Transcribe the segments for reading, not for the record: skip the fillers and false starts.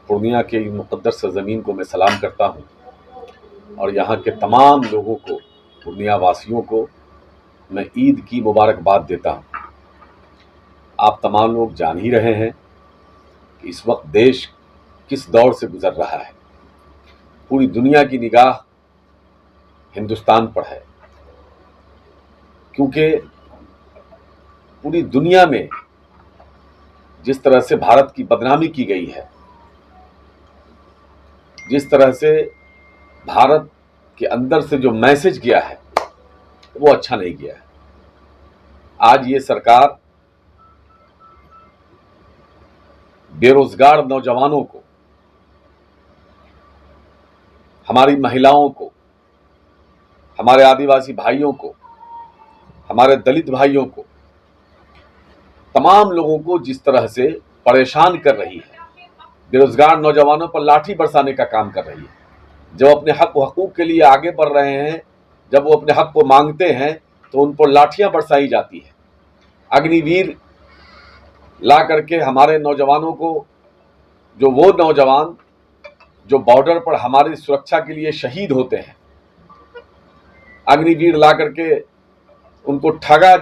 पूर्णिया के मुक़द्दस ज़मीन को मैं सलाम करता हूँ और यहाँ के तमाम लोगों को, पूर्णिया वासियों को मैं ईद की मुबारकबाद देता हूँ। आप तमाम लोग जान ही रहे हैं कि इस वक्त देश किस दौर से गुजर रहा है। पूरी दुनिया की निगाह हिंदुस्तान पर है, क्योंकि पूरी दुनिया में जिस तरह से भारत की बदनामी की गई है, जिस तरह से भारत के अंदर से जो मैसेज गया है वो अच्छा नहीं गया है। आज ये सरकार बेरोजगार नौजवानों को, हमारी महिलाओं को, हमारे आदिवासी भाइयों को, हमारे दलित भाइयों को, तमाम लोगों को जिस तरह से परेशान कर रही है, बेरोजगार नौजवानों पर लाठी बरसाने का काम कर रही है। जब अपने हक व हकूक के लिए आगे बढ़ रहे हैं, जब वो अपने हक को मांगते हैं तो उन पर लाठियां बरसाई जाती है। अग्निवीर ला करके हमारे नौजवानों को, जो वो नौजवान जो बॉर्डर पर हमारी सुरक्षा के लिए शहीद होते हैं, अग्निवीर ला करके उनको ठगा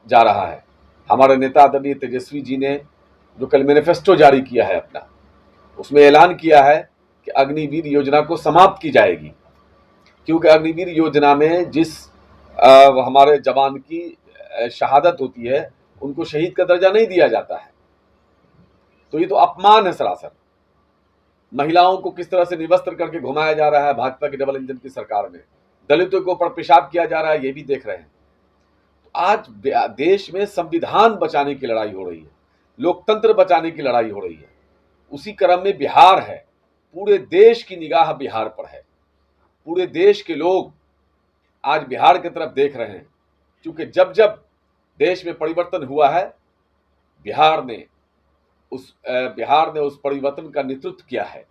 जा रहा है। हमारे नेता आदरणीय तेजस्वी जी ने जो कल मैनिफेस्टो जारी किया है अपना, उसमें ऐलान किया है कि अग्निवीर योजना को समाप्त की जाएगी, क्योंकि अग्निवीर योजना में जिस हमारे जवान की शहादत होती है उनको शहीद का दर्जा नहीं दिया जाता है। तो ये तो अपमान है सरासर। महिलाओं को किस तरह से निवस्त्र करके घुमाया जा रहा है भाजपा की डबल इंजन की सरकार में, दलितों के ऊपर पेशाब किया जा रहा है, ये भी देख रहे हैं। तो आज देश में संविधान बचाने की लड़ाई हो रही है, लोकतंत्र बचाने की लड़ाई हो रही है। उसी क्रम में बिहार है, पूरे देश की निगाह बिहार पर है। पूरे देश के लोग आज बिहार की तरफ देख रहे हैं, क्योंकि जब जब देश में परिवर्तन हुआ है, बिहार ने उस परिवर्तन का नेतृत्व किया है।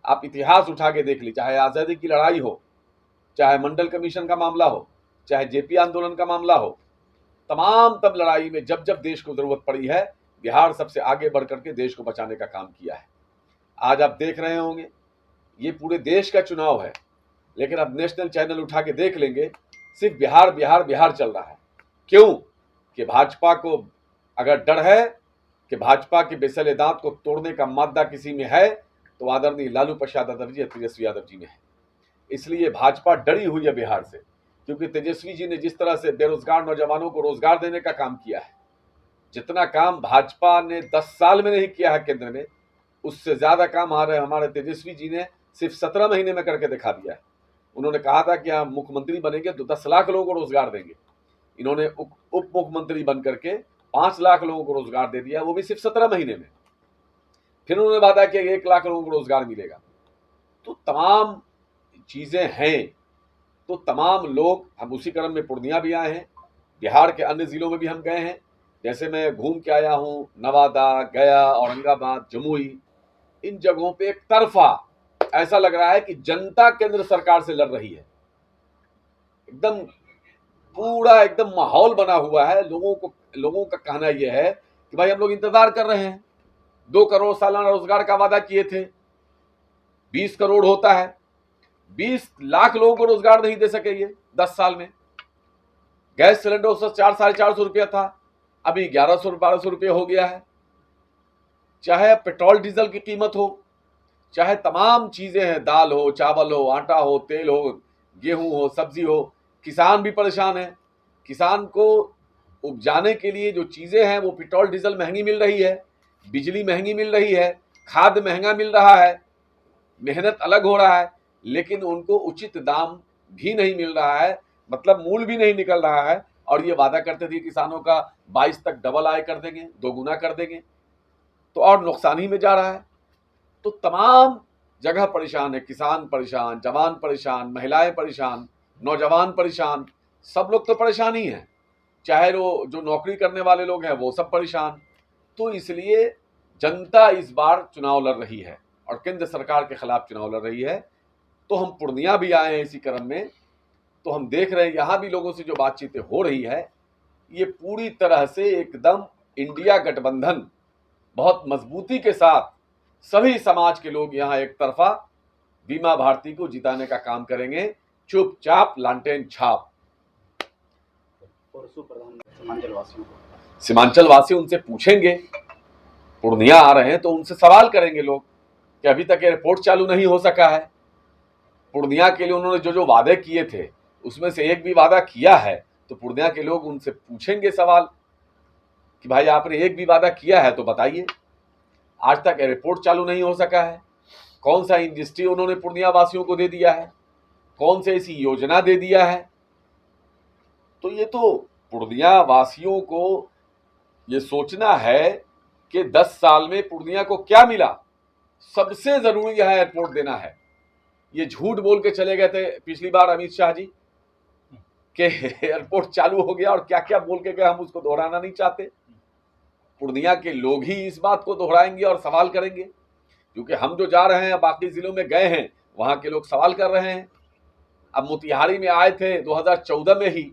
आप इतिहास उठा के देख लीजिए, चाहे आज़ादी की लड़ाई हो, चाहे मंडल कमीशन का मामला हो, चाहे जेपी आंदोलन का मामला हो, तमाम तब लड़ाई में जब जब देश को जरूरत पड़ी है, बिहार सबसे आगे बढ़ करके देश को बचाने का काम किया है। आज आप देख रहे होंगे, ये पूरे देश का चुनाव है, लेकिन अब नेशनल चैनल उठा के देख लेंगे, सिर्फ बिहार बिहार बिहार चल रहा है। क्यों? कि भाजपा को अगर डर है कि भाजपा के बेसले दांत को तोड़ने का मादा किसी में है तो आदरणीय लालू प्रसाद यादव जी, तेजस्वी यादव जी में है। इसलिए भाजपा डरी हुई है बिहार से, क्योंकि तेजस्वी जी ने जिस तरह से बेरोजगार नौजवानों को रोजगार देने का काम किया है, जितना काम भाजपा ने 10 साल में नहीं किया है केंद्र में, उससे ज्यादा काम हमारे तेजस्वी जी ने सिर्फ 17 महीने में करके दिखा दिया है। उन्होंने कहा था कि हम मुख्यमंत्री बनेंगे तो 10 लाख लोगों को रोजगार देंगे। इन्होंने उप मुख्यमंत्री बन करके 5 लाख लोगों को रोजगार दे दिया, वो भी सिर्फ 17 महीने में। फिर उन्होंने वादा किया 1 लाख लोगों को रोजगार मिलेगा। तो तमाम चीजें हैं, तो तमाम लोग, हम उसी क्रम में पूर्णिया भी आए हैं, बिहार के अन्य जिलों में भी हम गए हैं। जैसे मैं घूम के आया हूं, नवादा, गया, औरंगाबाद, जमुई, इन जगहों पे एक तरफा ऐसा लग रहा है कि जनता केंद्र सरकार से लड़ रही है। एकदम पूरा एकदम माहौल बना हुआ है। लोगों का कहना यह है कि भाई हम लोग इंतजार कर रहे हैं, 2 करोड़ सालाना रोजगार का वादा किए थे, 20 करोड़ होता है, 20 लाख लोगों को रोजगार नहीं दे सके ये 10 साल में। गैस सिलेंडर उस वक्त 400-450 रुपया था, अभी 1100-1200 रुपये हो गया है। चाहे पेट्रोल डीजल की कीमत हो, चाहे तमाम चीजें हैं, दाल हो, चावल हो, आटा हो, तेल हो, गेहूं हो, सब्जी हो, किसान भी परेशान है। किसान को उपजाने के लिए जो चीजें हैं वो पेट्रोल डीजल महंगी मिल रही है, बिजली महंगी मिल रही है, खाद महंगा मिल रहा है, मेहनत अलग हो रहा है, लेकिन उनको उचित दाम भी नहीं मिल रहा है, मतलब मूल भी नहीं निकल रहा है। और ये वादा करते थे किसानों का 22 तक डबल आय कर देंगे, 2 गुना कर देंगे, तो और नुकसान ही में जा रहा है। तो तमाम जगह परेशान है, किसान परेशान, जवान परेशान, महिलाएं परेशान, नौजवान परेशान, सब लोग तो परेशान ही हैं। चाहे वो जो नौकरी करने वाले लोग हैं वो सब परेशान। तो इसलिए जनता इस बार चुनाव लड़ रही है और केंद्र सरकार के खिलाफ चुनाव लड़ रही है। तो हम पूर्णिया भी आए हैं इसी क्रम में, तो हम देख रहे हैं यहाँ भी लोगों से जो बातचीतें हो रही है, ये पूरी तरह से एकदम इंडिया गठबंधन बहुत मजबूती के साथ सभी समाज के लोग यहाँ एक तरफा बीमा भारती को जिताने का काम करेंगे, चुपचाप लालटेन छाप। सीमांचल वासी उनसे पूछेंगे, पूर्णिया आ रहे हैं तो उनसे सवाल करेंगे लोग कि अभी तक एयरपोर्ट चालू नहीं हो सका है। पूर्णिया के लिए उन्होंने जो जो वादे किए थे उसमें से एक भी वादा किया है, तो पूर्णिया के लोग उनसे पूछेंगे सवाल कि भाई आपने एक भी वादा किया है तो बताइए। आज तक एयरपोर्ट चालू नहीं हो सका है, कौन सा इंडस्ट्री उन्होंने पूर्णिया वासियों को दे दिया है, कौन से ऐसी योजना दे दिया है। तो ये तो पूर्णिया वासियों को ये सोचना है कि 10 साल में पूर्णिया को क्या मिला। सबसे जरूरी यहाँ एयरपोर्ट देना है। ये झूठ बोल के चले गए थे पिछली बार अमित शाह जी कि एयरपोर्ट चालू हो गया, और क्या क्या बोल के गए हम उसको दोहराना नहीं चाहते। पूर्णिया के लोग ही इस बात को दोहराएंगे और सवाल करेंगे, क्योंकि हम जो जा रहे हैं बाकी जिलों में गए हैं, वहां के लोग सवाल कर रहे हैं। अब मोतिहारी में आए थे 2014 में ही,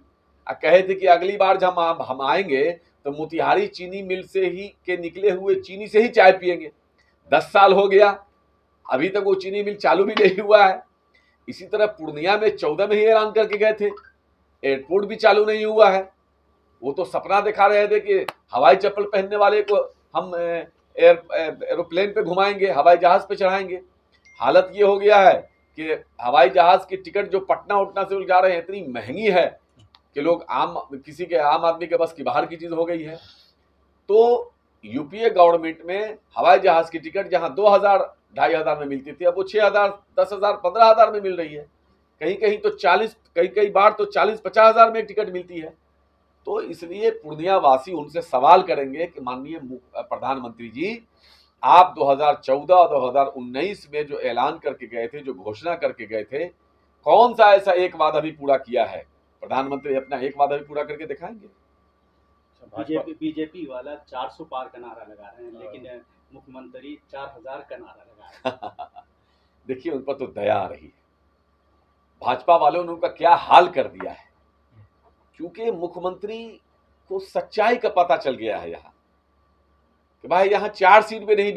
कहे थे कि अगली बार जब हम आएंगे तो मोतिहारी चीनी मिल से ही के निकले हुए चीनी से ही चाय पिएंगे। 10 साल हो गया, अभी तक वो चीनी मिल चालू भी नहीं हुआ है। इसी तरह पूर्णिया में 14 में ही ऐलान करके गए थे, एयरपोर्ट भी चालू नहीं हुआ है। वो तो सपना दिखा रहे थे कि हवाई चप्पल पहनने वाले को हम एरोप्लेन पे घुमाएंगे, हवाई जहाज पे चढ़ाएंगे। हालत ये हो गया है कि हवाई जहाज की टिकट जो पटना उटना से जा रहे हैं इतनी महंगी है कि लोग किसी के आम आदमी के बस की बाहर की चीज हो गई है। तो यूपीए गवर्नमेंट में हवाई जहाज की टिकट जहां 2,000-2,500 में मिलती थी, अब वो 6,000, 10,000, 15,000 में मिल रही है। कहीं कहीं तो 40, कई बार तो 40-50 हजार में टिकट मिलती है। तो इसलिए पूर्णिया वासी उनसे सवाल करेंगे कि माननीय प्रधानमंत्री जी, आप 2014 और 2019 में जो ऐलान करके गए थे, जो घोषणा करके गए थे, कौन सा ऐसा एक वादा भी पूरा किया है? प्रधानमंत्री अपना एक वादा भी पूरा करके दिखाएंगे। बीजेपी वाला 400 पार का नारा लगा रहे हैं, लेकिन मुख्यमंत्री 4,000 का नारा लगा रहे हैं। देखिए, उन पर तो दया आ रही है। भाजपा वालों ने उनका क्या हाल कर दिया है, क्योंकि मुख्यमंत्री को सच्चाई का पता चल गया है यहाँ कि भाई यहाँ 4 सीट पे नहीं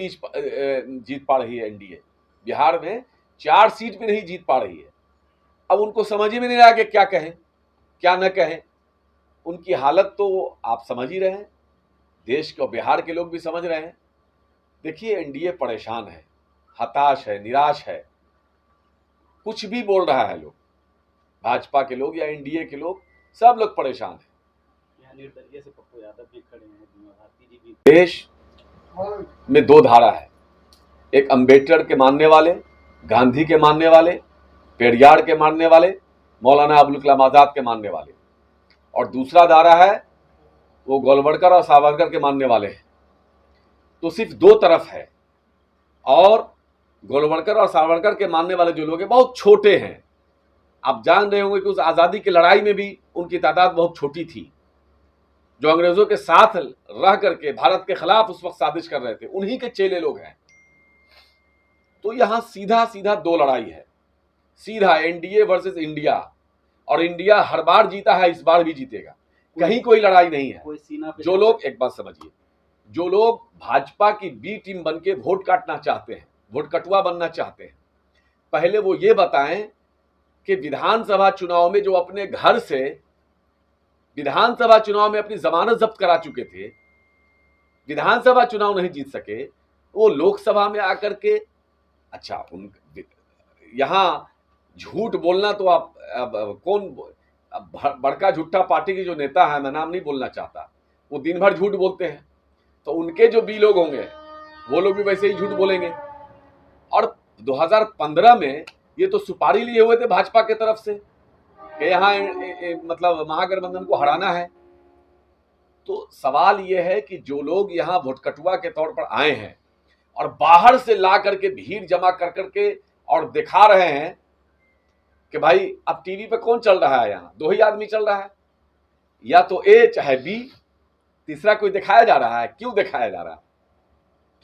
जीत पा रही है एनडीए। बिहार में 4 सीट पे नहीं जीत पा रही है। अब उनको समझ ही में नहीं रहा कि क्या कहें क्या न कहें। उनकी हालत तो आप समझ ही रहे हैं, देश के और बिहार के लोग भी समझ रहे हैं। देखिए, एनडीए परेशान है, हताश है, निराश है, कुछ भी बोल रहा है लोग, भाजपा के लोग या एनडीए के लोग, सब लोग परेशान हैं। यहाँ निर्दलीय से पप्पू यादव भी खड़े हैं। देश में 2 धारा है, एक अंबेडकर के मानने वाले, गांधी के मानने वाले, पेरियार के मानने वाले, मौलाना अबुल कलाम आजाद के मानने वाले, और दूसरा धारा है वो गोलवलकर और सावरकर के मानने वाले हैं। तो सिर्फ 2 तरफ है, और गोलवलकर और सावरकर के मानने वाले जो लोग हैं बहुत छोटे हैं। आप जान रहे होंगे कि उस आजादी की लड़ाई में भी उनकी तादाद बहुत छोटी थी। जो अंग्रेजों के साथ रह करके भारत के खिलाफ उस वक्त साजिश कर रहे थे, उन्हीं के चेले लोग हैं। तो यहां सीधा सीधा 2 लड़ाई है, सीधा एनडीए वर्सेस इंडिया, और इंडिया हर बार जीता है, इस बार भी जीतेगा। कहीं कोई लड़ाई नहीं है। जो लोग, एक बात समझिए, जो लोग भाजपा की बी टीम बन के वोट काटना चाहते हैं, वोट कटुआ बनना चाहते हैं, पहले वो ये बताएं कि विधानसभा चुनाव में जो अपने घर से विधानसभा चुनाव में अपनी जमानत जब्त करा चुके थे, विधानसभा चुनाव नहीं जीत सके, वो लोकसभा में आकर के, अच्छा, यहां झूठ बोलना तो आप कौन बड़का झूठा पार्टी की जो नेता है, मैं नाम नहीं बोलना चाहता, वो दिन भर झूठ बोलते हैं। तो उनके जो बी लोग होंगे वो लोग भी वैसे ही झूठ बोलेंगे। और 2015 में ये तो सुपारी लिए हुए थे भाजपा की तरफ से कि यहाँ मतलब महागठबंधन को हराना है। तो सवाल ये है कि जो लोग यहाँ वोटकटुआ के तौर पर आए हैं और बाहर से ला करके भीड़ जमा कर करके और दिखा रहे हैं कि भाई अब टीवी पे कौन चल रहा है, यहाँ 2 ही आदमी चल रहा है, या तो ए चाहे बी, तीसरा कोई दिखाया जा रहा है। क्यों दिखाया जा रहा है?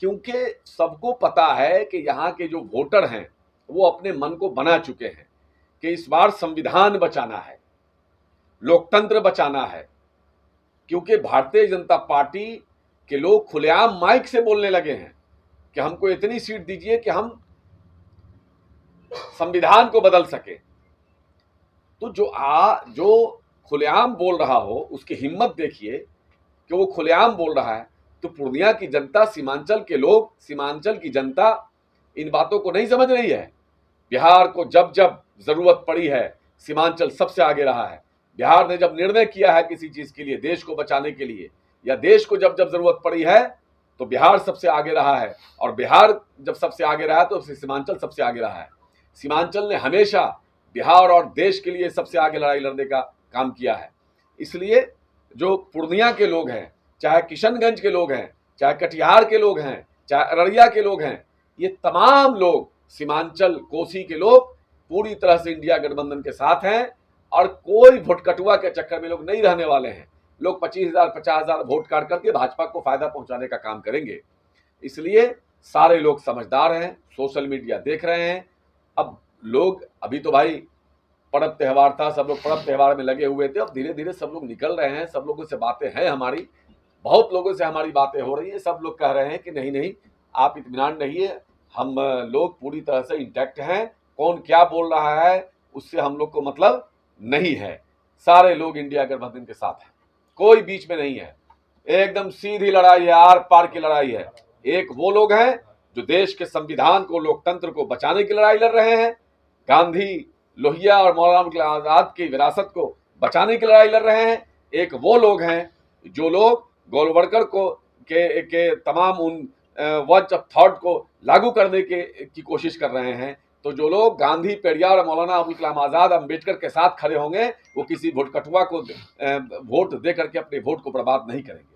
क्योंकि सबको पता है कि यहाँ के जो वोटर हैं वो अपने मन को बना चुके हैं कि इस बार संविधान बचाना है, लोकतंत्र बचाना है। क्योंकि भारतीय जनता पार्टी के लोग खुलेआम माइक से बोलने लगे हैं कि हमको इतनी सीट दीजिए कि हम संविधान को बदल सके। तो जो खुलेआम बोल रहा हो उसकी हिम्मत देखिए कि वो खुलेआम बोल रहा है। तो पूर्णिया की जनता, सीमांचल के लोग, सीमांचल की जनता इन बातों को नहीं समझ रही है। बिहार को जब जब जरूरत पड़ी है सीमांचल सबसे आगे रहा है। बिहार ने जब निर्णय किया है किसी चीज के लिए, देश को बचाने के लिए, या देश को जब जब जरूरत पड़ी है तो बिहार सबसे आगे रहा है। और बिहार जब सबसे आगे रहा तो सीमांचल सबसे आगे रहा है। सीमांचल ने हमेशा बिहार और देश के लिए सबसे आगे लड़ाई लड़ने का काम किया है। इसलिए जो पूर्णिया के लोग हैं, चाहे किशनगंज के लोग हैं, चाहे कटिहार के लोग हैं, चाहे अररिया के लोग हैं, ये तमाम लोग, सीमांचल कोसी के लोग पूरी तरह से इंडिया गठबंधन के साथ हैं। और कोई भोटकटुआ के चक्कर में लोग नहीं रहने वाले हैं। लोग 25,000 50,000 वोट काट करके भाजपा को फायदा पहुंचाने का काम करेंगे। इसलिए सारे लोग समझदार हैं, सोशल मीडिया देख रहे हैं। अब लोग, अभी तो भाई पर्व त्यौहार था, सब लोग पर्व त्यौहार में लगे हुए थे। अब धीरे धीरे सब लोग निकल रहे हैं, सब लोगों से बातें हैं हमारी, बहुत लोगों से हमारी बातें हो रही हैं। सब लोग कह रहे हैं कि नहीं नहीं, आप इत्मीनान रहिए, हम लोग पूरी तरह से इंटैक्ट हैं, कौन क्या बोल रहा है उससे हम लोग को मतलब नहीं है। सारे लोग इंडिया गठबंधन के साथ हैं, कोई बीच में नहीं है। एकदम सीधी लड़ाई है, आर पार की लड़ाई है। एक वो लोग हैं जो देश के संविधान को, लोकतंत्र को बचाने की लड़ाई लड़ रहे हैं, गांधी, लोहिया और मौलाना अबुल कलाम आजाद की विरासत को बचाने की लड़ाई लड़ रहे हैं। एक वो लोग हैं जो लोग गोलवलकर को के तमाम उन वर्ड्स ऑफ थॉट को लागू करने की कोशिश कर रहे हैं। तो जो लोग गांधी, पेरियार और मौलाना अबुल कलाम आजाद, अम्बेडकर के साथ खड़े होंगे, वो किसी भोटकटुआ को वोट दे करके अपने वोट को बर्बाद नहीं करेंगे।